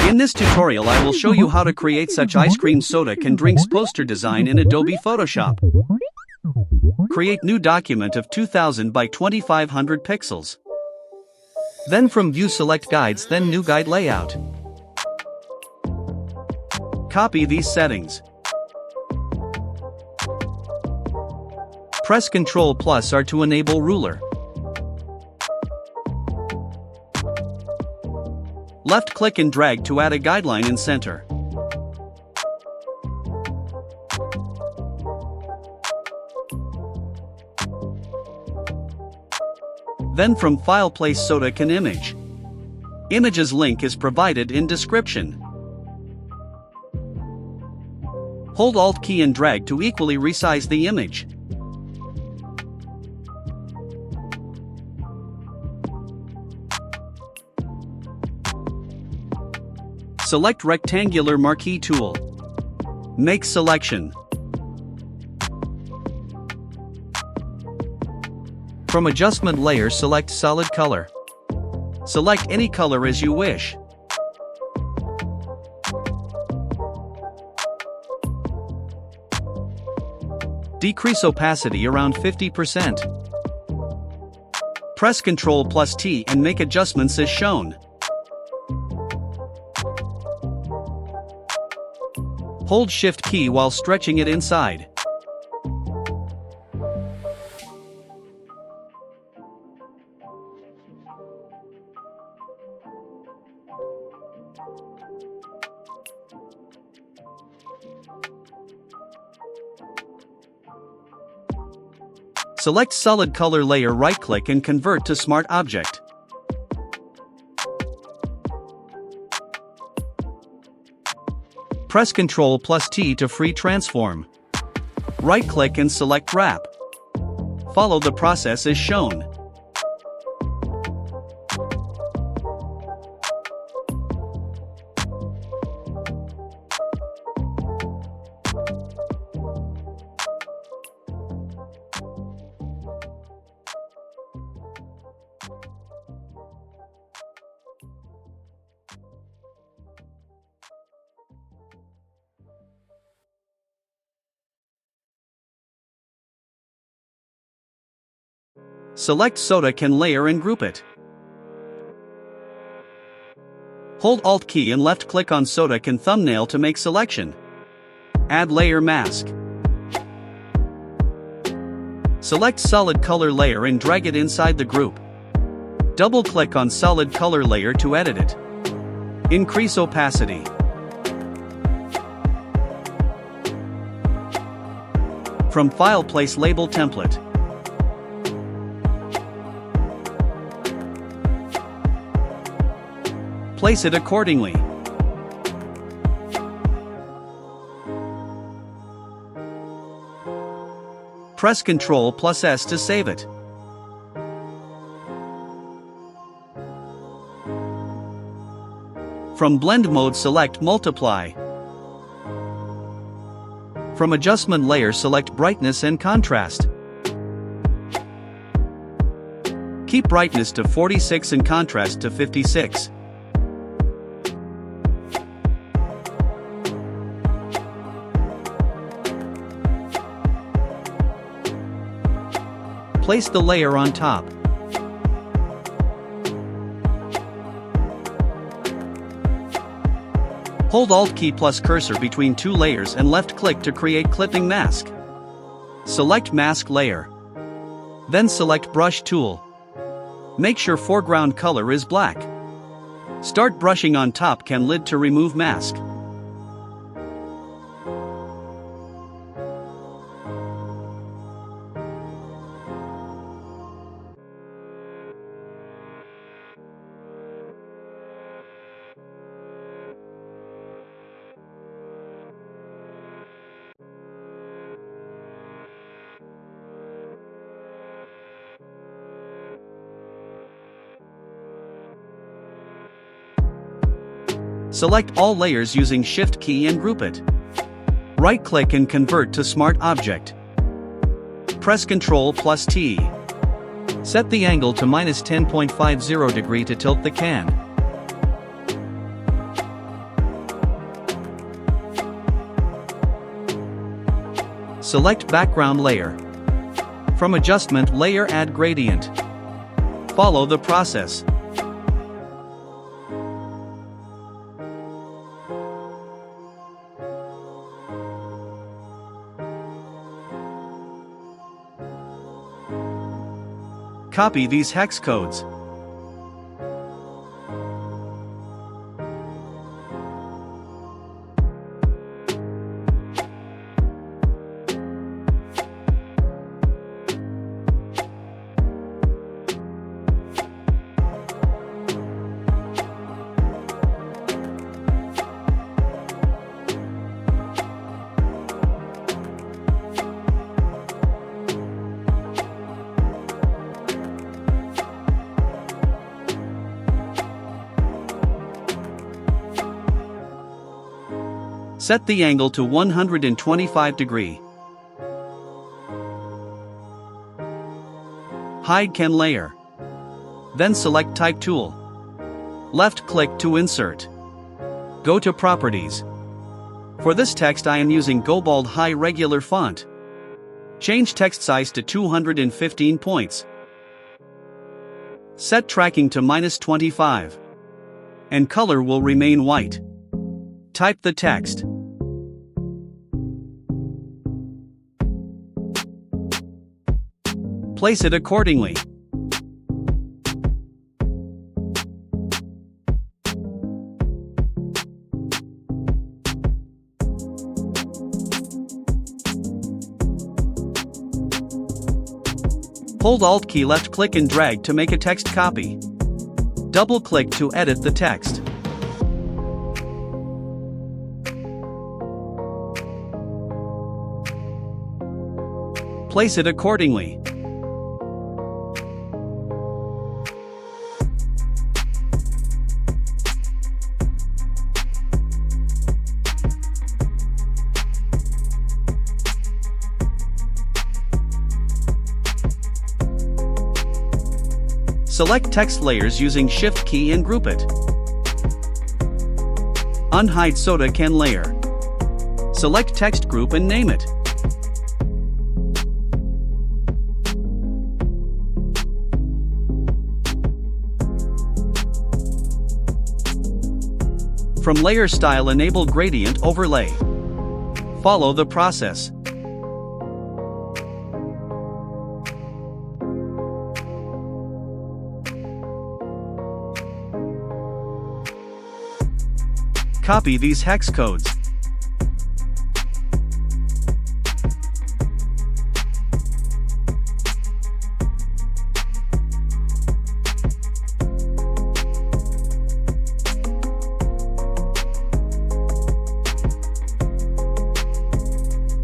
In this tutorial I will show you how to create such ice cream soda can drinks poster design in Adobe Photoshop. Create new document of 2000 by 2500 pixels. Then from view select guides, then new guide layout. Copy these settings. Press Ctrl+R to enable ruler. Left click and drag to add a guideline in center. Then from file place soda can image. Images link is provided in description. Hold Alt key and drag to equally resize the image. Select rectangular marquee tool. Make selection. From adjustment layer select solid color. Select any color as you wish. Decrease opacity around 50%. Press Ctrl+T and make adjustments as shown. Hold Shift key while stretching it inside. Select solid color layer, right-click and convert to Smart Object. Press Ctrl+T to free transform. Right-click and select Wrap. Follow the process as shown. Select soda can layer and group it. Hold Alt key and left click on soda can thumbnail to make selection. Add layer mask. Select solid color layer and drag it inside the group. Double click on solid color layer to edit it. Increase opacity. From file place label template. Place it accordingly. Press Ctrl+S to save it. From blend mode select multiply. From adjustment layer select brightness and contrast. Keep brightness to 46 and contrast to 56. Place the layer on top. Hold Alt key plus cursor between two layers and left click to create clipping mask. Select mask layer. Then select brush tool. Make sure foreground color is black. Start brushing on top can lid to remove mask. Select all layers using Shift key and group it. Right-click and convert to Smart Object. Press Ctrl+T. Set the angle to -10.50 degree to tilt the can. Select background layer. From adjustment layer add gradient. Follow the process. Copy these hex codes. Set the angle to 125 degree. Hide can layer. Then select Type tool. Left-click to insert. Go to Properties. For this text I am using Go Bold High Regular Font. Change text size to 215 points. Set tracking to -25. And color will remain white. Type the text. Place it accordingly. Hold Alt key, left click and drag to make a text copy. Double click to edit the text. Place it accordingly. Select text layers using Shift key and group it. Unhide soda can layer. Select text group and name it. From layer style enable gradient overlay. Follow the process. Copy these hex codes.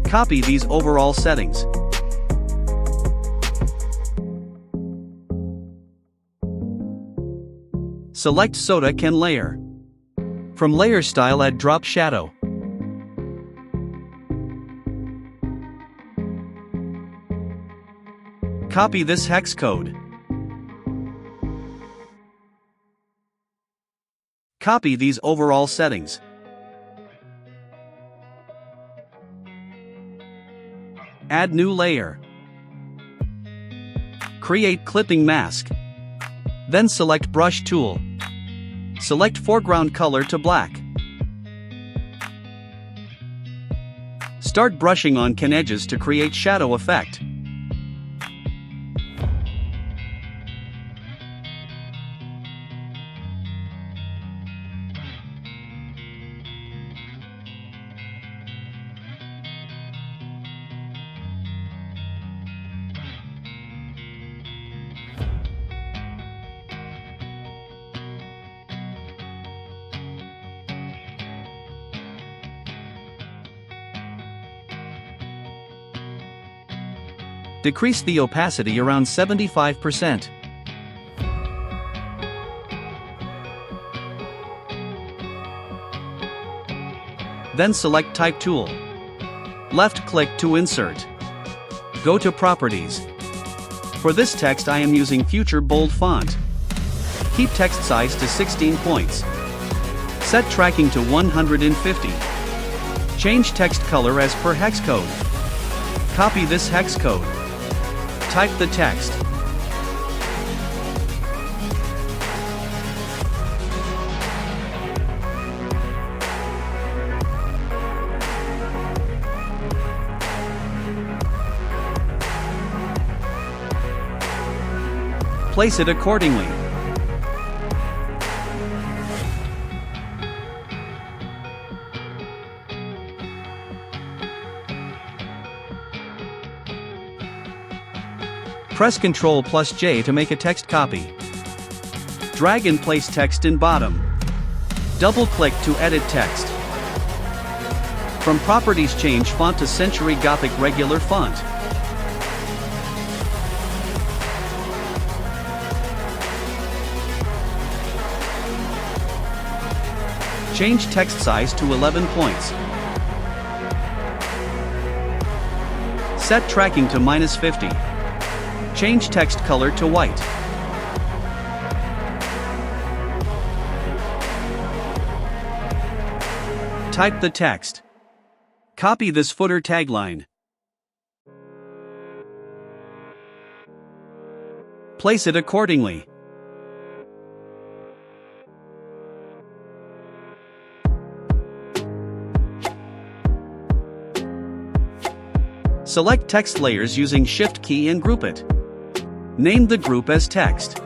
Copy these overall settings. Select soda can layer. From layer style add drop shadow. Copy this hex code. Copy these overall settings. Add new layer. Create clipping mask. Then select brush tool. Select foreground color to black. Start brushing on can edges to create shadow effect. Decrease the opacity around 75%. Then select Type tool. Left-click to insert. Go to Properties. For this text I am using Future Bold Font. Keep text size to 16 points. Set tracking to 150. Change text color as per hex code. Copy this hex code. Type the text. Place it accordingly. Press Ctrl+J to make a text copy. Drag and place text in bottom. Double-click to edit text. From Properties, change font to Century Gothic regular font. Change text size to 11 points. Set tracking to -50. Change text color to white. Type the text. Copy this footer tagline. Place it accordingly. Select text layers using Shift key and group it. Name the group as text.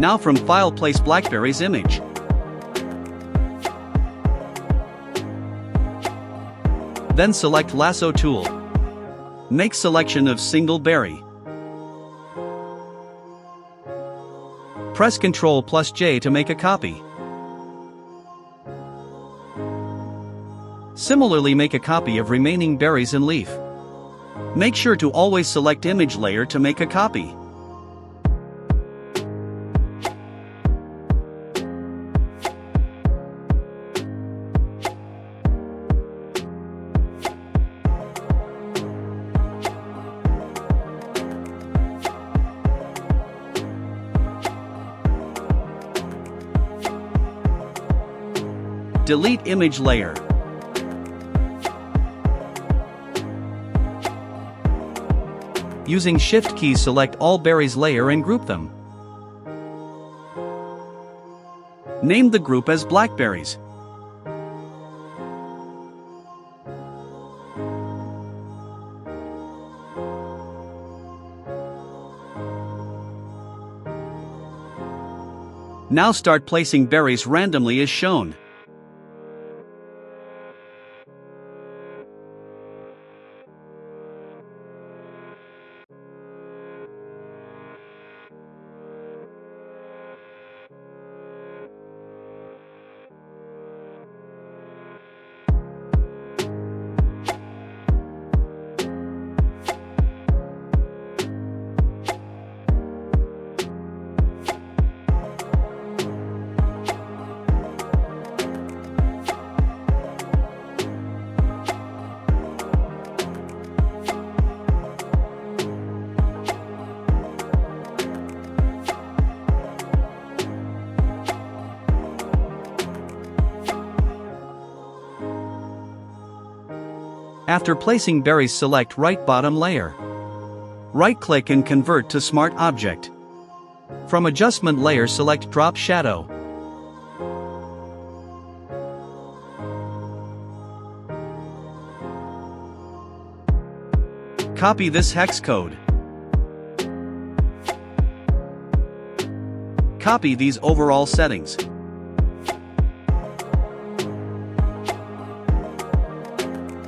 Now from File, place Blackberries image. Then select Lasso tool. Make selection of single berry. Press Ctrl+J to make a copy. Similarly, make a copy of remaining berries and leaf. Make sure to always select image layer to make a copy. Delete image layer. Using Shift key, select all berries layer and group them. Name the group as Blackberries. Now start placing berries randomly as shown. After placing berries, select right bottom layer. Right-click and convert to Smart Object. From Adjustment layer, select Drop Shadow. Copy this hex code. Copy these overall settings.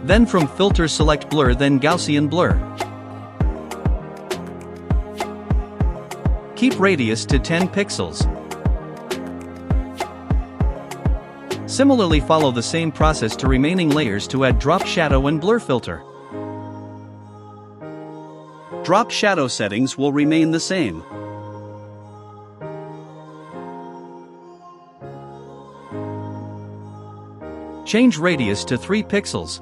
Then from Filter, select Blur, then Gaussian Blur. Keep radius to 10 pixels. Similarly, follow the same process to remaining layers to add drop shadow and blur filter. Drop shadow settings will remain the same. Change radius to 3 pixels.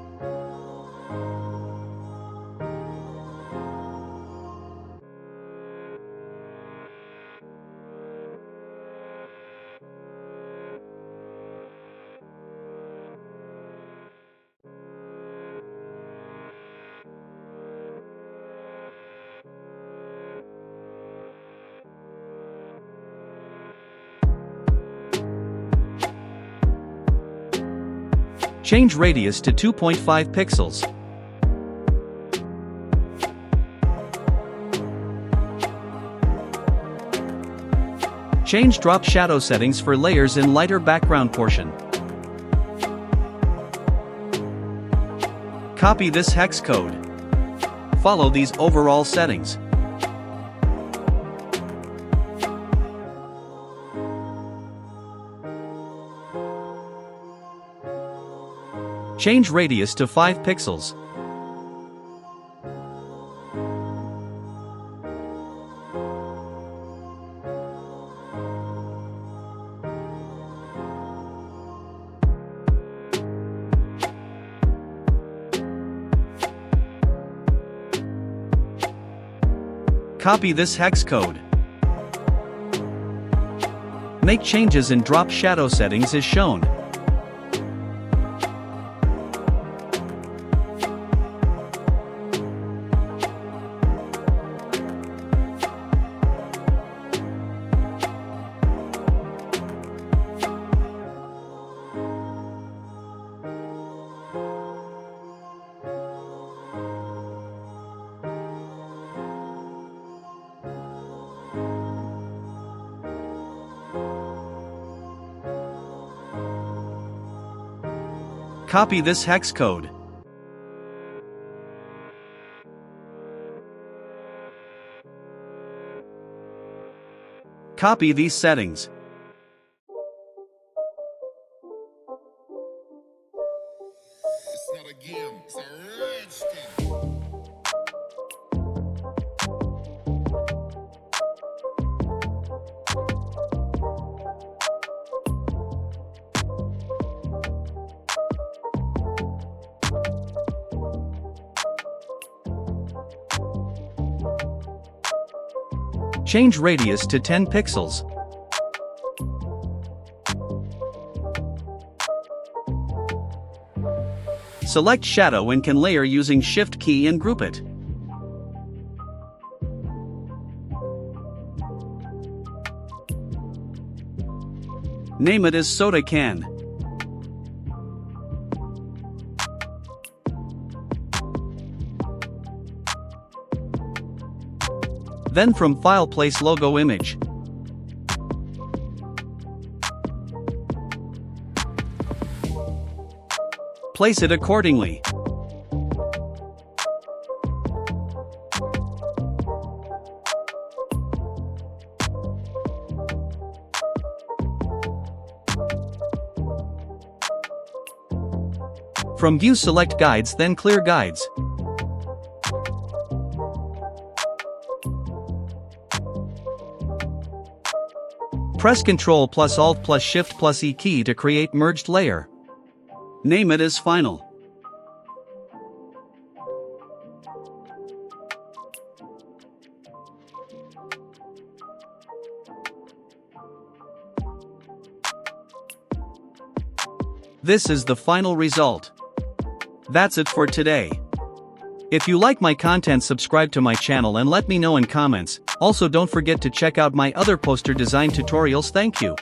Change radius to 2.5 pixels. Change drop shadow settings for layers in lighter background portion. Copy this hex code. Follow these overall settings. Change radius to 5 pixels. Copy this hex code. Make changes in drop shadow settings as shown. Copy this hex code. Copy these settings. It's not a game, it's a rich thing. Change radius to 10 pixels. Select shadow and can layer using Shift key and group it. Name it as soda can. Then from File place logo image. Place it accordingly. From View select Guides, then Clear Guides. Press Ctrl plus Alt plus Shift plus E key to create merged layer. Name it as Final. This is the final result. That's it for today. If you like my content, subscribe to my channel and let me know in comments. Also, don't forget to check out my other poster design tutorials. Thank you.